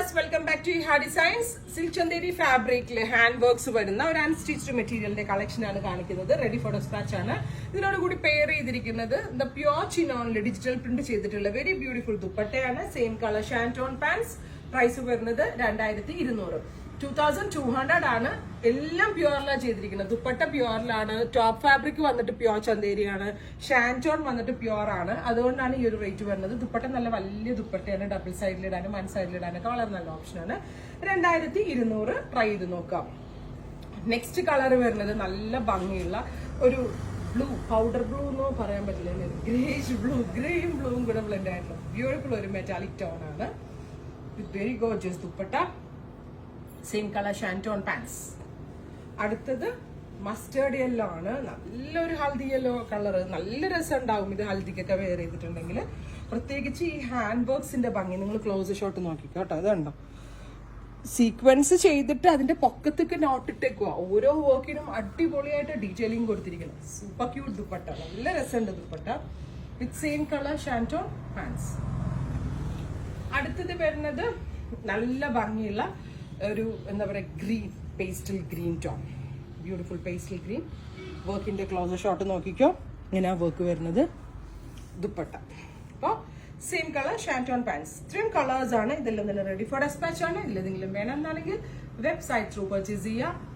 Viewers, welcome back to Iha designs. Silk Chanderi ഫാബ്രിക്കിൽ hand works വരുന്ന ഒരു അൺസ്റ്റിച്ച്ഡ് മെറ്റീരിയലിന്റെ കളക്ഷൻ ആണ് കാണിക്കുന്നത്. റെഡി ഫോർ ഡെസ്പാച്ച് ആണ്. ഇതിനോട് കൂടി പെയർ ചെയ്തിരിക്കുന്നത് ദ പ്യോർ ചിനോണിൽ ഡിജിറ്റൽ പ്രിന്റ് ചെയ്തിട്ടുള്ള വെരി ബ്യൂട്ടിഫുൾ ദുപ്പട്ടയാണ്. Same colour shantoon pants. Price വരുന്നത് 2200. 2200 ആണ്. എല്ലാം പ്യുവറിലാണ് ചെയ്തിരിക്കുന്നത്. ദുപ്പട്ട പ്യുവറിലാണ്. ടോപ്പ് ഫാബ്രിക് വന്നിട്ട് പ്യുവർ ചന്തേരിയാണ്. ഷാൻറ്റോൺ വന്നിട്ട് പ്യുവർ ആണ്. അതുകൊണ്ടാണ് ഈ ഒരു റേറ്റ് വരുന്നത്. ദുപ്പട്ട നല്ല വലിയ ദുപ്പട്ടയാണ്. ഡബിൾ സൈഡിലിടാനും വൺ സൈഡിലിടാനൊക്കെ വളരെ നല്ല ഓപ്ഷനാണ്. 2200. ട്രൈ ചെയ്ത് നോക്കാം. നെക്സ്റ്റ് കളർ വരുന്നത് നല്ല ഭംഗിയുള്ള ഒരു ബ്ലൂ, പൗഡർ ബ്ലൂ എന്നോ പറയാൻ പറ്റില്ല, ഗ്രേഷ് ബ്ലൂ, ഗ്രേയും ബ്ലൂവും കൂടെ ബ്ലെൻഡ് ആയിട്ടുള്ള ബ്യൂട്ടിഫുൾ ഒരു മെറ്റാലിക് ടോൺ ആണ്. With very gorgeous dupatta. Same colour shantoon pants. അടുത്തത് മസ്റ്റേർഡ് യെല്ലോ ആണ്. നല്ലൊരു ഹൽദി യെല്ലോ കളർ. നല്ല രസം ഉണ്ടാവും ഇത് ഹൽദിക്കൊക്കെ വെയർ ചെയ്തിട്ടുണ്ടെങ്കിൽ. പ്രത്യേകിച്ച് ഈ ഹാൻഡ് വർക്സിന്റെ ഭംഗി നിങ്ങൾ ക്ലോസ് ഷോട്ട് നോക്കിക്കോ കേട്ടോ. അത് കണ്ടോ, സീക്വൻസ് ചെയ്തിട്ട് അതിന്റെ പൊക്കത്തേക്ക് നോട്ടിട്ടേക്കുക. ഓരോ വർക്കിനും അടിപൊളിയായിട്ട് ഡീറ്റെയിലിംഗ് കൊടുത്തിരിക്കണം. Super cute dupatta. നല്ല രസമുണ്ട് dupatta. With same colour shantoon pants. അടുത്തത് വരുന്നത് നല്ല ഭംഗിയുള്ള ഒരു എന്താ പറയുക green, pastel green tone. Beautiful pastel green. വർക്കിന്റെ ക്ലോസർ ഷോട്ട് നോക്കിക്കോ. ഇങ്ങനെ വർക്ക് വരുന്നത് ദുപ്പട്ട. അപ്പോൾ സെയിം കളർ ഷാൻറ്റോൺ പാൻസ്. ഇത്രയും കളേഴ്സ് ആണ്. ഇതെല്ലാം തന്നെ റെഡി ഫോർ ഡെസ്പാച്ച് ആണ്. ഇതിലെന്തെങ്കിലും വേണമെന്നാണെങ്കിൽ വെബ്സൈറ്റ് ത്രൂ പർച്ചേസ് ചെയ്യുക.